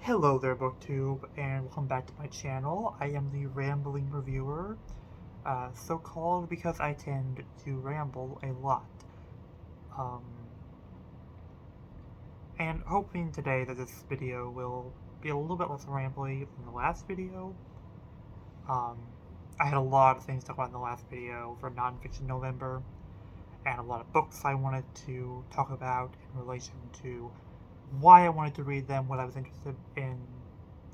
Hello there, BookTube, and welcome back to my channel. I am the Rambling Reviewer, so called because I tend to ramble a lot. Um, and hoping today that this video will be a little bit less rambly than the last video. Um, I had a lot of things to talk about in the last video for Nonfiction November, and a lot of books I wanted to talk about in relation to why I wanted to read them, what I was interested in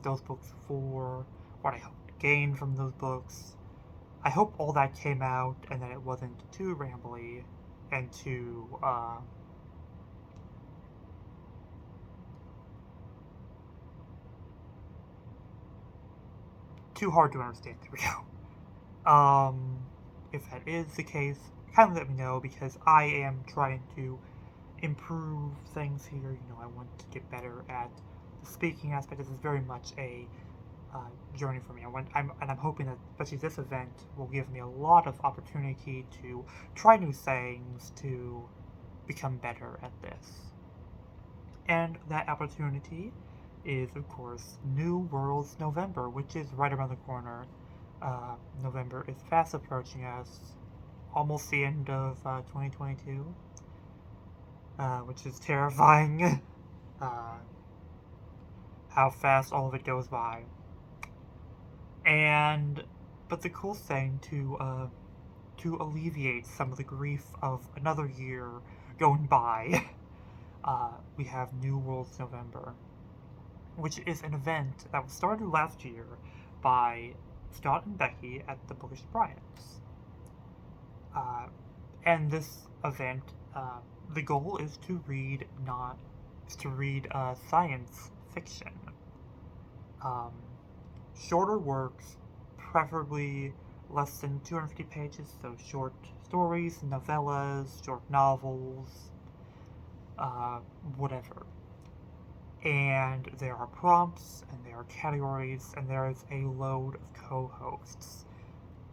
those books for, what I hoped to gain from those books. I hope all that came out and that it wasn't too rambly and too hard to understand. There we go. If that is the case, kind of let me know because I am trying to improve things here. I want to get better at the speaking aspect. This is very much a journey for me. I'm hoping that especially this event will give me a lot of opportunity to try new things to become better at this. And that opportunity is, of course, New Worlds November, which is right around the corner. November is fast approaching us, almost the end of 2022, which is terrifying. uh, how fast all of it goes by. But the cool thing to alleviate some of the grief of another year going by, we have New Worlds November, which is an event that was started last year by Scott and Becky at the Bookish Bryants. And this event, the goal is to read science fiction. Um, Shorter works, preferably less than 250 pages, so short stories, novellas, short novels, whatever. And there are prompts, and there are categories, and there is a load of co-hosts.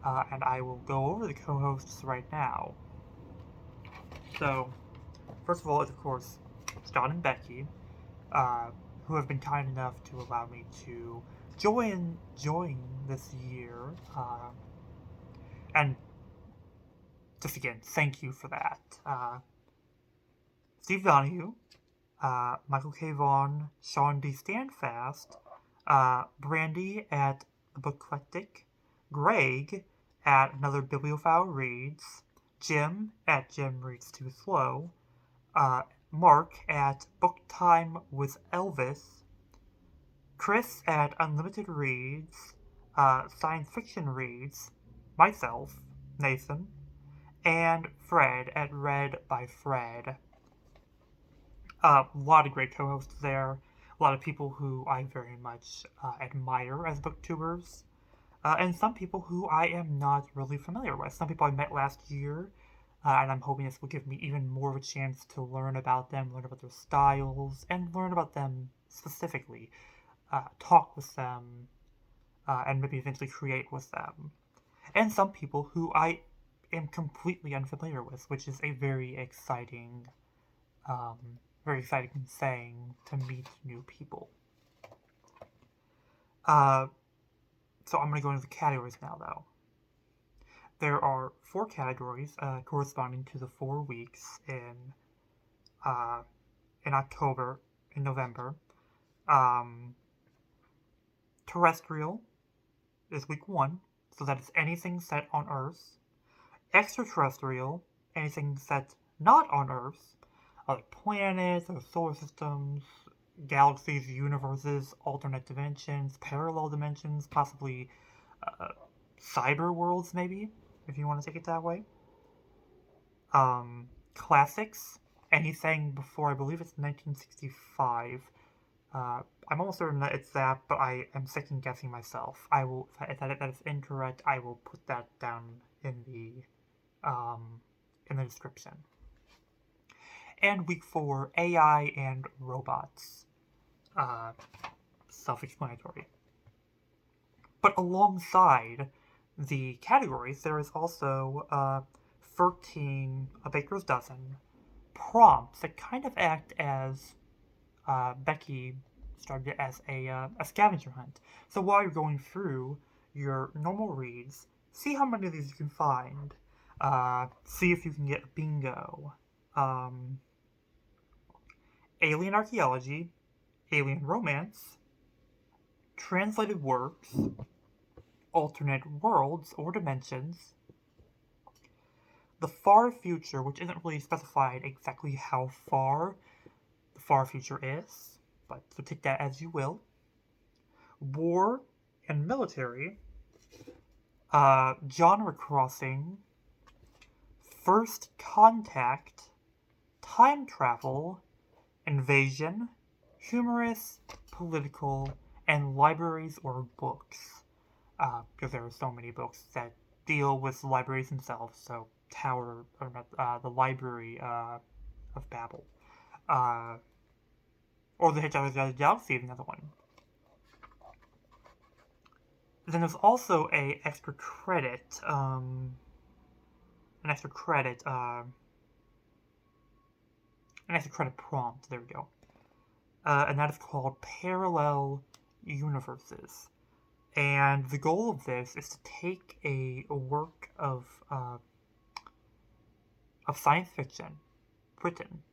And I will go over the co-hosts right now. So, first of all, is of course Scott and Becky, who have been kind enough to allow me to join this year, and just again, thank you for that. Steve Donahue, Michael K. Vaughan, Sean D. Standfast, Brandy at the Booklectic, Greg at Another Bibliophile Reads, Jim at Jim Reads Too Slow, Mark at Book Time with Elvis, Chris at Unlimited Reads, Science Fiction Reads, myself, Nathan, and Fred at Read by Fred. A lot of great co-hosts there. A lot of people who I very much admire as booktubers. And some people who I am not really familiar with. Some people I met last year, and I'm hoping this will give me even more of a chance to learn about them, learn about their styles, and learn about them specifically. Talk with them, and maybe eventually create with them. And some people who I am completely unfamiliar with, which is a very exciting thing to meet new people. So I'm going to go into the categories now, though. There are 4 categories corresponding to the 4 weeks in October and November. Terrestrial is week 1, so that is anything set on Earth. Extraterrestrial, anything set not on Earth, other planets, other solar systems, galaxies, universes, alternate dimensions, parallel dimensions, possibly cyber worlds, maybe, if you want to take it that way. Classics, anything before, I believe it's 1965. I'm almost certain that it's that, but I am second guessing myself. I will, if that is incorrect, I will put that down in the description. And week 4, AI and robots. Self-explanatory. But alongside the categories, there is also 13, a baker's dozen, prompts that kind of act as Becky started it as a scavenger hunt. So while you're going through your normal reads, see how many of these you can find. See if you can get bingo. Um, Alien Archaeology, Alien Romance, Translated Works, Alternate Worlds or Dimensions, The Far Future, which isn't really specified exactly how far the far future is, but so take that as you will, War and Military, Genre Crossing, First Contact, Time Travel, Invasion, Humorous, Political, and Libraries or Books. Because there are so many books that deal with libraries themselves, so the Library of Babel. Or the Hitchhiker's Galaxy is another one. Then there's also an extra credit prompt. There we go. And that is called Parallel Universes. And the goal of this is to take a work of science fiction written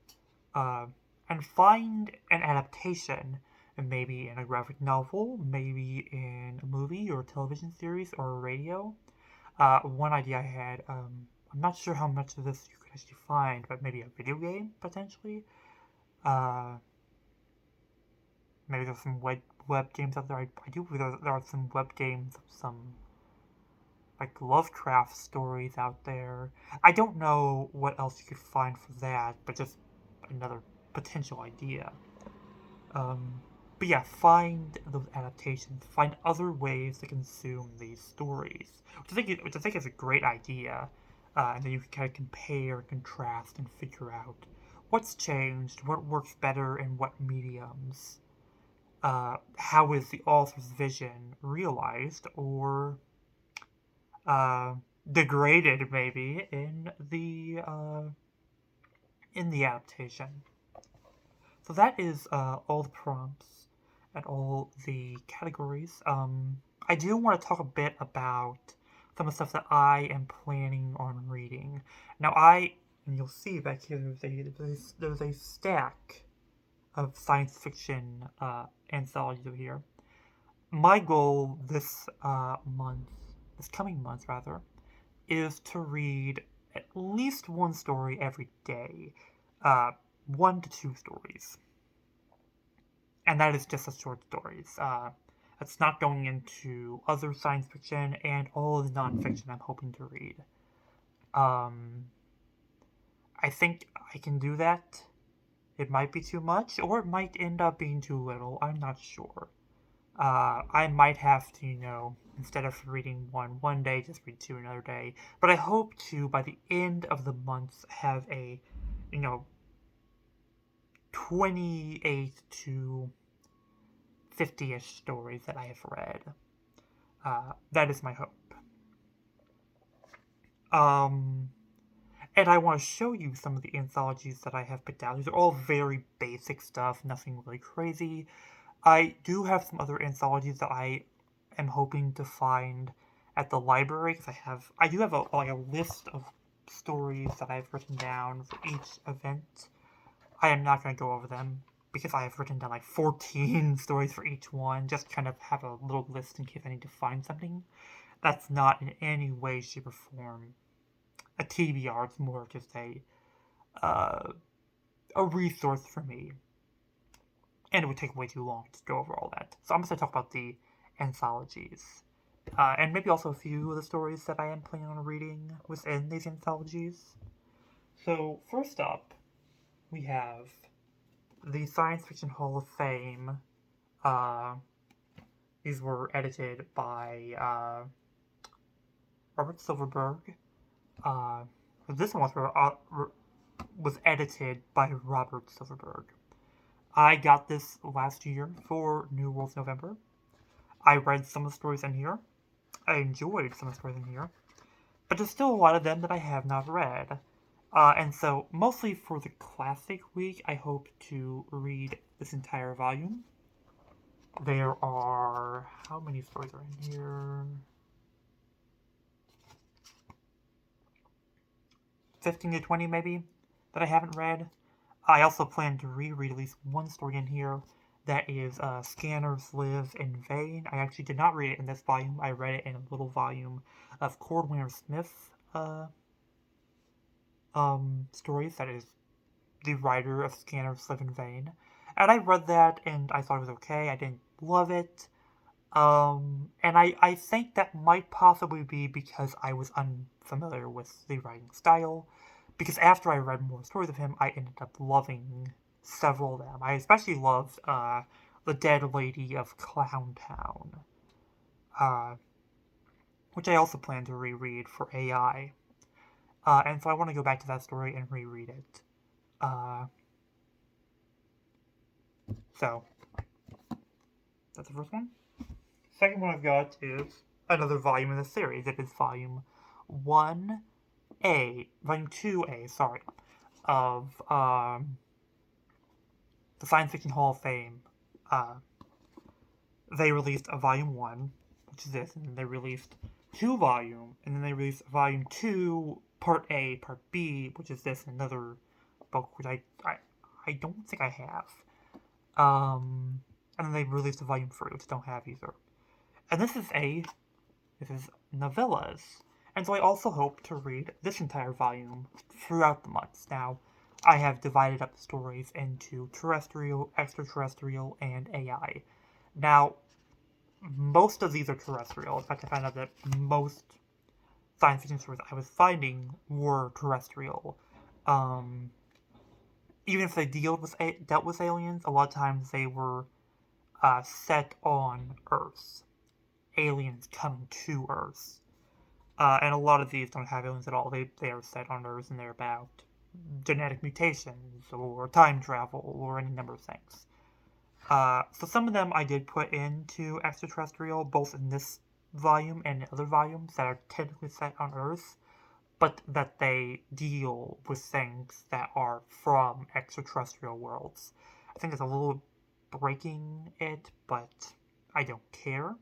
and find an adaptation, maybe in a graphic novel, maybe in a movie or a television series or a radio. One idea I had, I'm not sure how much of this you could actually find, but maybe a video game, potentially. Maybe there's some web games out there. I do believe there are some web games of some like Lovecraft stories out there. I don't know what else you could find for that, but just another potential idea. But yeah, find those adaptations. Find other ways to consume these stories, which I think is a great idea. And then you can kind of compare, contrast, and figure out what's changed, what works better in what mediums. How is the author's vision realized or degraded, maybe in the adaptation. So that is all the prompts and all the categories. I do want to talk a bit about some of the stuff that I am planning on reading. Now, and you'll see back here, there's a stack of science fiction anthologies over here. My goal this coming month rather, is to read at least one story every day. 1 to 2 stories. And that is just the short stories. It's not going into other science fiction and all of the nonfiction I'm hoping to read. I think I can do that. It might be too much, or it might end up being too little. I'm not sure. I might have to, instead of reading one day, just read 2 another day. But I hope to, by the end of the month, have a, 28 to 50-ish stories that I have read. That is my hope. And I want to show you some of the anthologies that I have picked out. These are all very basic stuff, nothing really crazy. I do have some other anthologies that I am hoping to find at the library, because I do have a list of stories that I've written down for each event. I am not going to go over them, because I have written down like 14 stories for each one, just kind of have a little list in case I need to find something. That's not in any way, shape, or form a TBR. It's more just a resource for me. And it would take way too long to go over all that. So I'm just going to talk about the anthologies. And maybe also a few of the stories that I am planning on reading within these anthologies. So first up, we have the Science Fiction Hall of Fame. These were edited by Robert Silverberg. This one was edited by Robert Silverberg. I got this last year for New World's November. I read some of the stories in here. I enjoyed some of the stories in here. But there's still a lot of them that I have not read. And so, mostly for the Classic Week, I hope to read this entire volume. There are... how many stories are in here? 15 to 20 maybe that I haven't read. I also plan to reread at least one story in here that is Scanners Live in Vain. I actually did not read it in this volume. I read it in a little volume of Cordwainer Smith stories. That is the writer of Scanners Live in Vain. And I read that and I thought it was okay. I didn't love it. And I think that might possibly be because I was unfamiliar with the writing style. Because after I read more stories of him, I ended up loving several of them. I especially loved The Dead Lady of Clowntown, uh, which I also plan to reread for AI. And so I want to go back to that story and reread it. So, that's the first one. Second one I've got is another volume in the series. It is volume 1A, volume 2A, sorry, of the Science Fiction Hall of Fame. They released a volume 1, which is this, and then they released 2 volume, and then they released volume 2, part A, part B, which is this, another book, which I don't think I have. And then they released a volume 3, which I don't have either. And this is novellas. And so I also hope to read this entire volume throughout the months. Now, I have divided up the stories into terrestrial, extraterrestrial, and AI. Now, most of these are terrestrial. In fact, I found out that most science fiction stories I was finding were terrestrial. Even if they dealt with aliens, a lot of times they were set on Earth. Aliens coming to Earth. And a lot of these don't have aliens at all. They are set on Earth and they're about genetic mutations or time travel or any number of things. So some of them I did put into extraterrestrial, both in this volume and in other volumes that are technically set on Earth, but that they deal with things that are from extraterrestrial worlds. I think it's a little breaking it, but I don't care.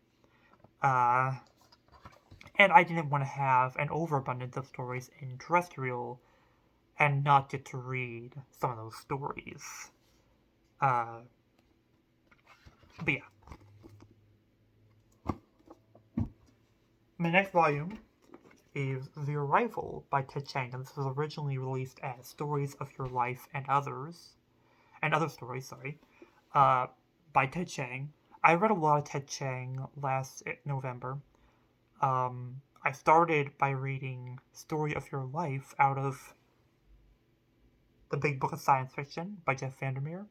And I didn't want to have an overabundance of stories in terrestrial and not get to read some of those stories. But yeah. My next volume is The Arrival by Ted Chiang, and this was originally released as Stories of Your Life and Other stories, by Ted Chiang. I read a lot of Ted Chiang last November. I started by reading Story of Your Life out of The Big Book of Science Fiction by Jeff Vandermeer.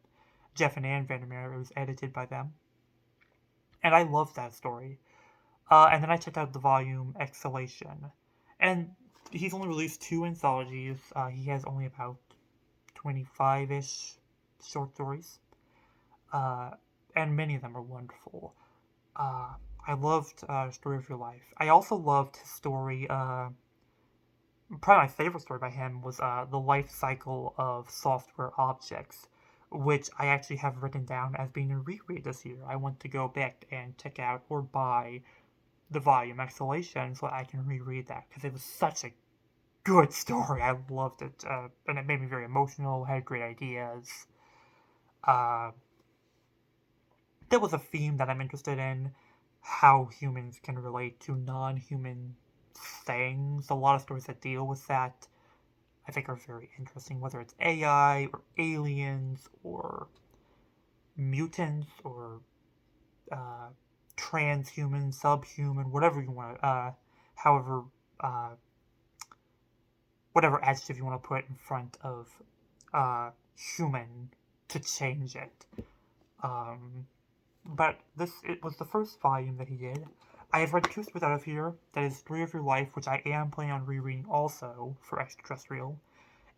Jeff and Ann Vandermeer. It was edited by them. And I loved that story. And then I checked out the volume Exhalation. And he's only released 2 anthologies. He has only about 25-ish short stories. And many of them are wonderful. I loved Story of Your Life. I also loved his story. Probably my favorite story by him was The Life Cycle of Software Objects, which I actually have written down as being a reread this year. I want to go back and check out or buy the volume Exhalation so I can reread that, because it was such a good story. I loved it, and it made me very emotional, had great ideas. That was a theme that I'm interested in, how humans can relate to non-human things. A lot of stories that deal with that I think are very interesting, whether it's AI or aliens or mutants or transhuman, subhuman, whatever you want to, whatever adjective you want to put in front of human to change it. But it was the first volume that he did. I have read 2 stories out of here. That is Story of Your Life, which I am planning on rereading also for Extraterrestrial,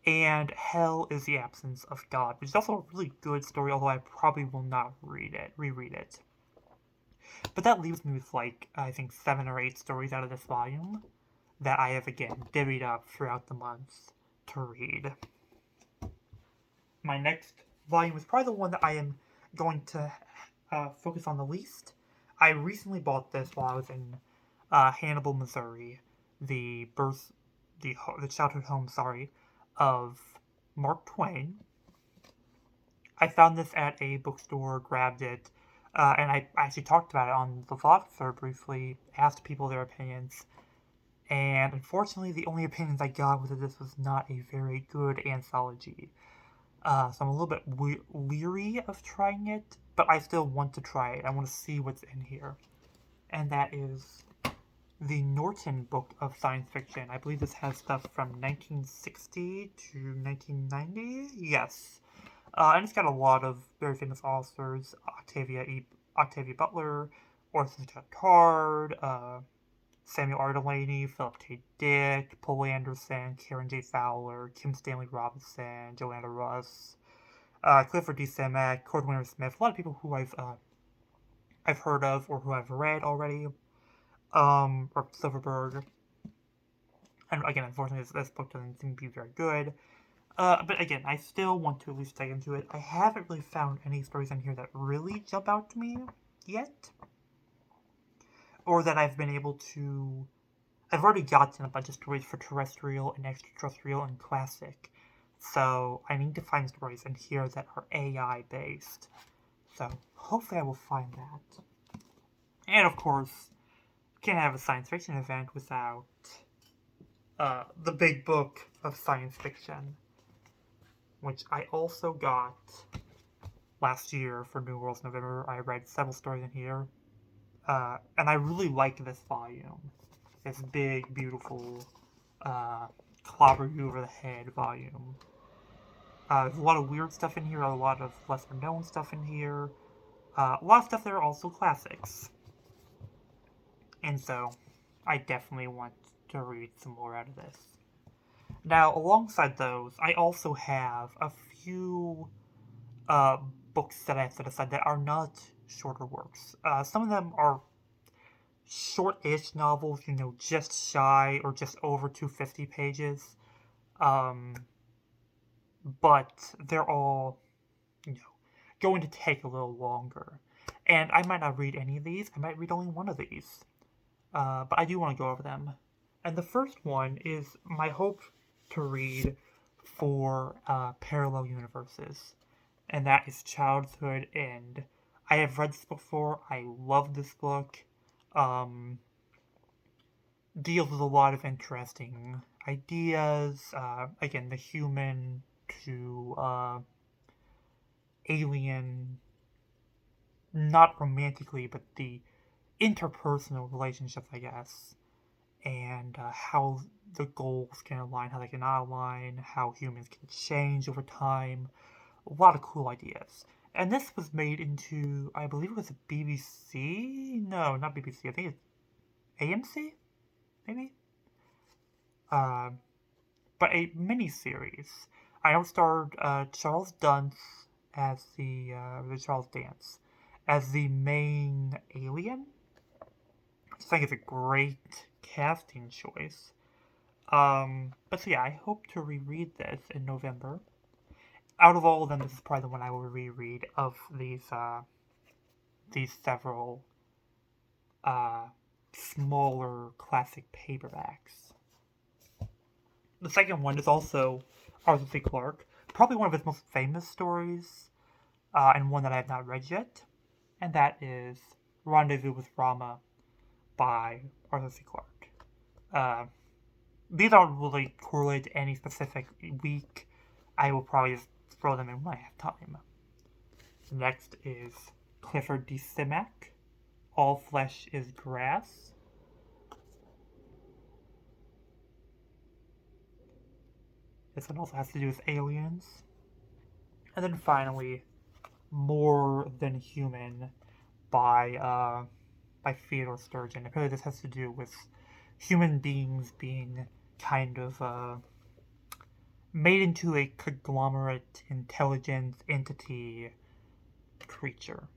and Hell is the Absence of God, which is also a really good story, although I probably will not reread it. But that leaves me with, I think 7 or 8 stories out of this volume that I have, again, divvied up throughout the months to read. My next volume is probably the one that I am going to focus on the least. I recently bought this while I was in Hannibal, Missouri, the birth, the childhood home, sorry, of Mark Twain. I found this at a bookstore, grabbed it, and I actually talked about it on the vlog thread briefly, asked people their opinions, and unfortunately the only opinions I got was that this was not a very good anthology. So I'm a little bit leery of trying it, but I still want to try it. I want to see what's in here. And that is the Norton book of science fiction. I believe this has stuff from 1960 to 1990. Yes. And it's got a lot of very famous authors: Octavia Butler, Arthur C. Clarke, Samuel R. Delany, Philip K. Dick, Paul Anderson, Karen J. Fowler, Kim Stanley Robinson, Joanna Russ, Clifford D. Simak, Cordwainer Smith. A lot of people who I've heard of or who I've read already. Or Silverberg. And again, unfortunately, this book doesn't seem to be very good. But again, I still want to at least dig into it. I haven't really found any stories in here that really jump out to me yet. Or that I've been able to... I've already gotten a bunch of stories for Terrestrial and Extraterrestrial and Classic. So I need to find stories in here that are AI based. So hopefully I will find that. And of course, can't have a science fiction event without the big book of science fiction, which I also got last year for New Worlds November. I read several stories in here, and I really like this volume. This big, beautiful, clobber you over the head volume. There's a lot of weird stuff in here, a lot of lesser known stuff in here, a lot of stuff that are also classics. And so, I definitely want to read some more out of this. Now, alongside those, I also have a few books that I have set aside that are not shorter works. Some of them are short-ish novels, just shy or just over 250 pages. But they're all, going to take a little longer. And I might not read any of these. I might read only one of these. But I do want to go over them. And the first one is my hope to read for Parallel Universes. And that is Childhood End. I have read this before. I love this book. Deals with a lot of interesting ideas. Again, the human to alien, not romantically, but the interpersonal relationships, I guess, and how the goals can align, how they cannot align, how humans can change over time. A lot of cool ideas. And this was made into, I believe it was a BBC? No, not BBC. I think it's AMC? Maybe? But a mini-series. I know it starred Charles Dance as the Charles Dance as the main alien. I just think it's a great casting choice. But so yeah, I hope to reread this in November. Out of all of them, this is probably the one I will reread of these several smaller classic paperbacks. The second one is also Arthur C. Clarke, probably one of his most famous stories, and one that I have not read yet, and that is Rendezvous with Rama by Arthur C. Clarke. These aren't really correlated to any specific week. I will probably just throw them in when I have time. The next is Clifford D. Simak, All Flesh is Grass. This one also has to do with aliens. And then finally, More Than Human by Theodore Sturgeon. Apparently this has to do with human beings being kind of made into a conglomerate intelligence entity creature.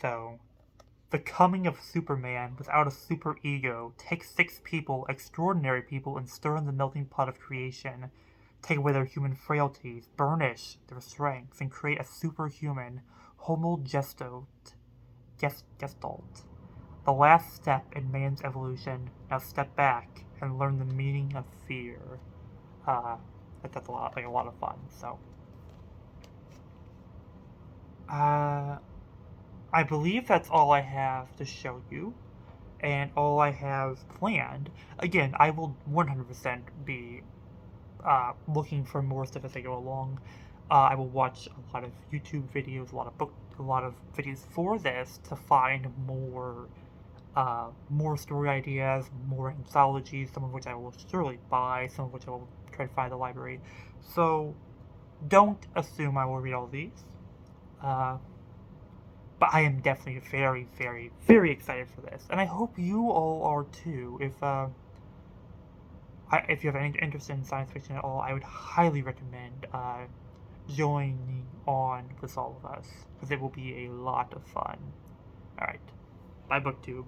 So, the coming of Superman without a super ego takes 6 people, extraordinary people, and stir in the melting pot of creation take away their human frailties, burnish their strengths, and create a superhuman gestalt. The last step in man's evolution. Now step back and learn the meaning of fear. That's a lot of fun. So, I believe that's all I have to show you, and all I have planned. Again, I will 100% be looking for more stuff as I go along. I will watch a lot of YouTube videos, a lot of videos for this to find more story ideas, more anthologies, some of which I will surely buy, some of which I will try to find in the library. So don't assume I will read all these. But I am definitely very, very, very excited for this, and I hope you all are too. If you have any interest in science fiction at all, I would highly recommend joining on with all of us, because it will be a lot of fun. Alright, bye BookTube.